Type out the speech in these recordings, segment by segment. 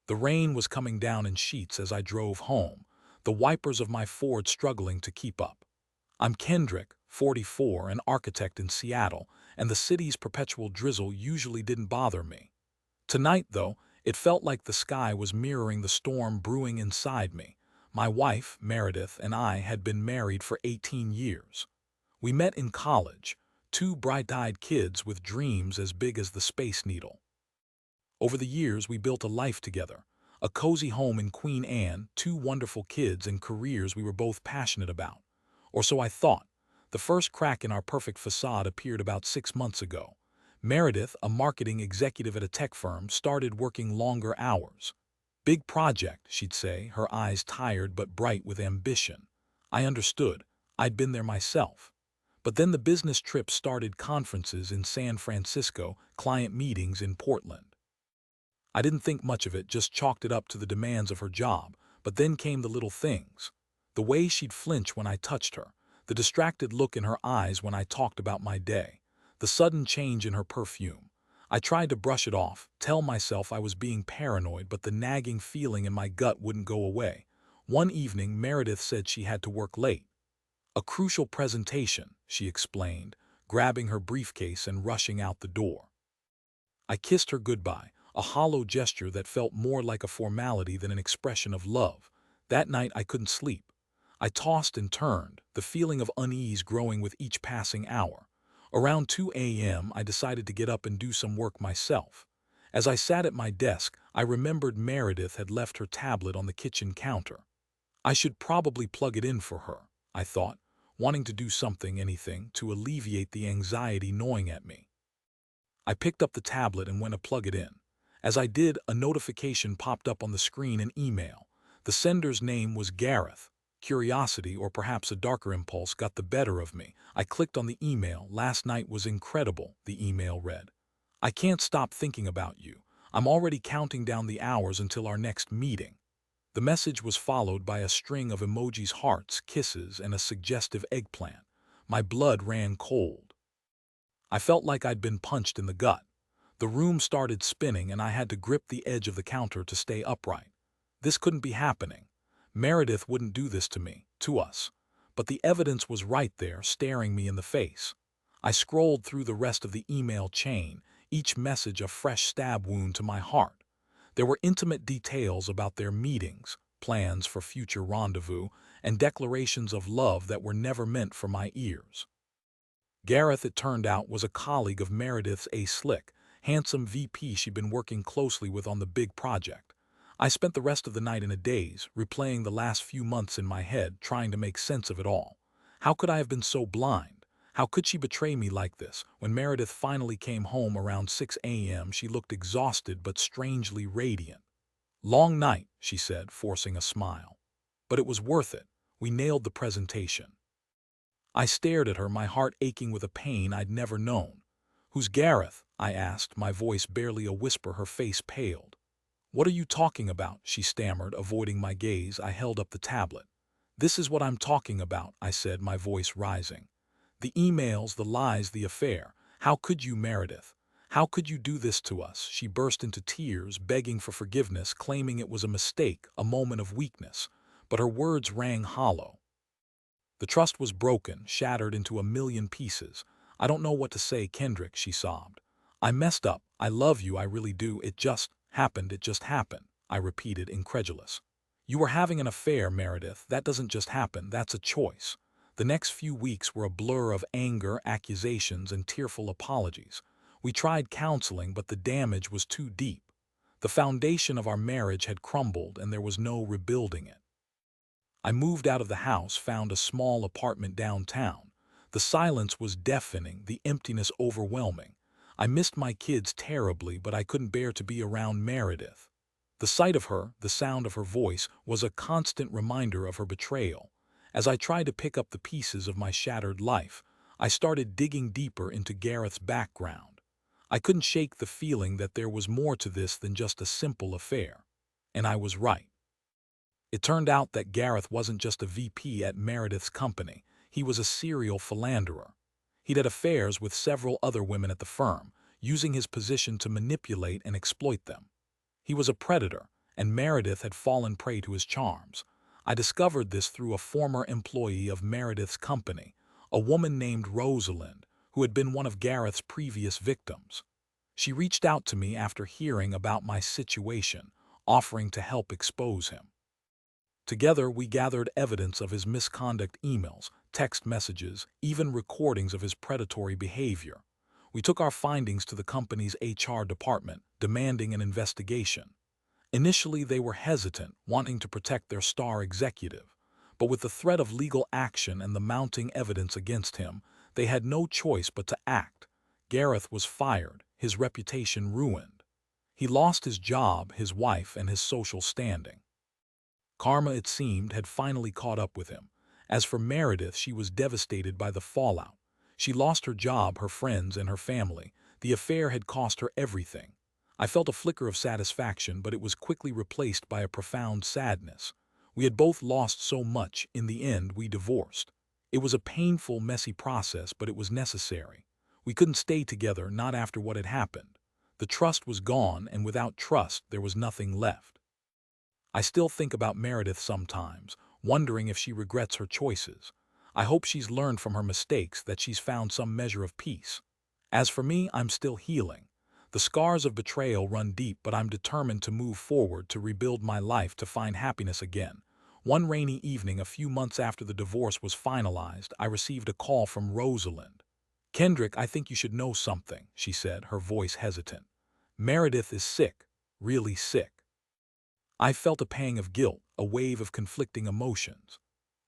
The rain was coming down in sheets as I drove home, the wipers of my Ford struggling to keep up. I'm Kendrick, 44, an architect in Seattle, and the city's perpetual drizzle usually didn't bother me. Tonight, though, it felt like the sky was mirroring the storm brewing inside me. My wife, Meredith, and I had been married for 18 years. We met in college, two bright-eyed kids with dreams as big as the Space Needle. Over the years, we built a life together, a cozy home in Queen Anne, two wonderful kids and careers we were both passionate about. Or so I thought. The first crack in our perfect facade appeared about 6 months ago. Meredith, a marketing executive at a tech firm, started working longer hours. Big project, she'd say, her eyes tired but bright with ambition. I understood. I'd been there myself. But then the business trip started: conferences in San Francisco, client meetings in Portland. I didn't think much of it, just chalked it up to the demands of her job. But then came the little things. The way she'd flinch when I touched her, the distracted look in her eyes when I talked about my day, the sudden change in her perfume. I tried to brush it off, tell myself I was being paranoid, but the nagging feeling in my gut wouldn't go away. One evening, Meredith said she had to work late. A crucial presentation, she explained, grabbing her briefcase and rushing out the door. I kissed her goodbye, a hollow gesture that felt more like a formality than an expression of love. That night I couldn't sleep. I tossed and turned, the feeling of unease growing with each passing hour. Around 2 a.m., I decided to get up and do some work myself. As I sat at my desk, I remembered Meredith had left her tablet on the kitchen counter. I should probably plug it in for her, I thought, wanting to do something, anything, to alleviate the anxiety gnawing at me. I picked up the tablet and went to plug it in. As I did, a notification popped up on the screen: an email. The sender's name was Gareth. Curiosity, or perhaps a darker impulse, got the better of me. I clicked on the email. "Last night was incredible," the email read. "I can't stop thinking about you. I'm already counting down the hours until our next meeting." The message was followed by a string of emojis: hearts, kisses, and a suggestive eggplant. My blood ran cold. I felt like I'd been punched in the gut. The room started spinning and I had to grip the edge of the counter to stay upright. This couldn't be happening. Meredith wouldn't do this to me, to us. But the evidence was right there, staring me in the face. I scrolled through the rest of the email chain, each message a fresh stab wound to my heart. There were intimate details about their meetings, plans for future rendezvous, and declarations of love that were never meant for my ears. Gareth, it turned out, was a colleague of Meredith's, a slick, handsome VP she'd been working closely with on the big project. I spent the rest of the night in a daze, replaying the last few months in my head, trying to make sense of it all. How could I have been so blind? How could she betray me like this? When Meredith finally came home around 6 a.m., she looked exhausted but strangely radiant. "Long night," she said, forcing a smile. "But it was worth it. We nailed the presentation." I stared at her, my heart aching with a pain I'd never known. "Who's Gareth?" I asked, my voice barely a whisper. Her face paled. "What are you talking about?" she stammered, avoiding my gaze. I held up the tablet. "This is what I'm talking about," I said, my voice rising. "The emails, the lies, the affair. How could you, Meredith? How could you do this to us?" She burst into tears, begging for forgiveness, claiming it was a mistake, a moment of weakness. But her words rang hollow. The trust was broken, shattered into a million pieces. "I don't know what to say, Kendrick," she sobbed. "I messed up. I love you, I really do. It just happened, I repeated, incredulous. "You were having an affair, Meredith. That doesn't just happen, that's a choice." The next few weeks were a blur of anger, accusations, and tearful apologies. We tried counseling, but the damage was too deep. The foundation of our marriage had crumbled, and there was no rebuilding it. I moved out of the house, found a small apartment downtown. The silence was deafening, the emptiness overwhelming. I missed my kids terribly, but I couldn't bear to be around Meredith. The sight of her, the sound of her voice, was a constant reminder of her betrayal. As I tried to pick up the pieces of my shattered life, I started digging deeper into Gareth's background. I couldn't shake the feeling that there was more to this than just a simple affair. And I was right. It turned out that Gareth wasn't just a VP at Meredith's company. He was a serial philanderer. He'd had affairs with several other women at the firm, using his position to manipulate and exploit them. He was a predator, and Meredith had fallen prey to his charms. I discovered this through a former employee of Meredith's company, a woman named Rosalind, who had been one of Gareth's previous victims. She reached out to me after hearing about my situation, offering to help expose him. Together, we gathered evidence of his misconduct emails, text messages, even recordings of his predatory behavior. We took our findings to the company's HR department, demanding an investigation. Initially, they were hesitant, wanting to protect their star executive. But with the threat of legal action and the mounting evidence against him, they had no choice but to act. Gareth was fired, his reputation ruined. He lost his job, his wife, and his social standing. Karma, it seemed, had finally caught up with him. As for Meredith, she was devastated by the fallout. She lost her job, her friends, and her family. The affair had cost her everything. I felt a flicker of satisfaction, but it was quickly replaced by a profound sadness. We had both lost so much. In the end, we divorced. It was a painful, messy process, but it was necessary. We couldn't stay together, not after what had happened. The trust was gone, and without trust, there was nothing left. I still think about Meredith sometimes, wondering if she regrets her choices. I hope she's learned from her mistakes, that she's found some measure of peace. As for me, I'm still healing. The scars of betrayal run deep, but I'm determined to move forward, to rebuild my life, to find happiness again. One rainy evening, a few months after the divorce was finalized, I received a call from Rosalind. "Kendrick, I think you should know something," she said, her voice hesitant. "Meredith is sick, really sick." I felt a pang of guilt, a wave of conflicting emotions.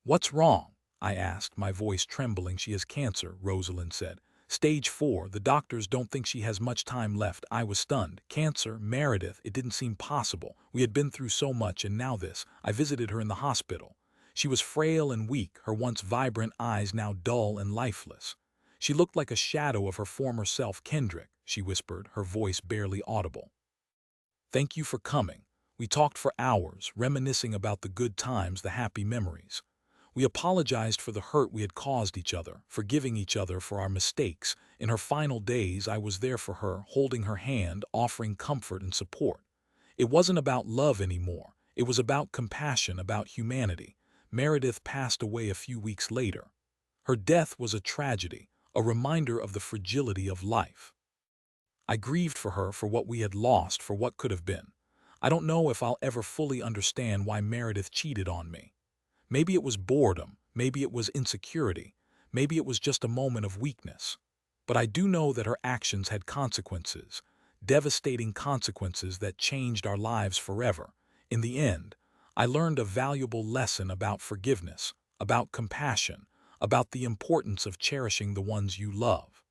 "What's wrong?" I asked, my voice trembling. "She has cancer," Rosalind said. "Stage 4, the doctors don't think she has much time left." I was stunned. Cancer, Meredith, it didn't seem possible. We had been through so much, and now this. I visited her in the hospital. She was frail and weak, her once vibrant eyes now dull and lifeless. She looked like a shadow of her former self. "Kendrick," she whispered, her voice barely audible. "Thank you for coming." We talked for hours, reminiscing about the good times, the happy memories. We apologized for the hurt we had caused each other, forgiving each other for our mistakes. In her final days, I was there for her, holding her hand, offering comfort and support. It wasn't about love anymore. It was about compassion, about humanity. Meredith passed away a few weeks later. Her death was a tragedy, a reminder of the fragility of life. I grieved for her, for what we had lost, for what could have been. I don't know if I'll ever fully understand why Meredith cheated on me. Maybe it was boredom, maybe it was insecurity, maybe it was just a moment of weakness. But I do know that her actions had consequences, devastating consequences that changed our lives forever. In the end, I learned a valuable lesson about forgiveness, about compassion, about the importance of cherishing the ones you love.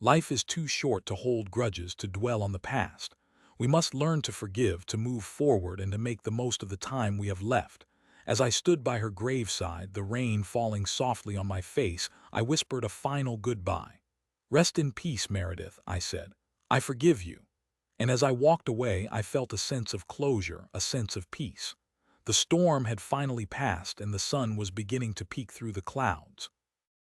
Life is too short to hold grudges, to dwell on the past. We must learn to forgive, to move forward, and to make the most of the time we have left. As I stood by her graveside, the rain falling softly on my face, I whispered a final goodbye. "Rest in peace, Meredith," I said. "I forgive you." And as I walked away, I felt a sense of closure, a sense of peace. The storm had finally passed, and the sun was beginning to peek through the clouds.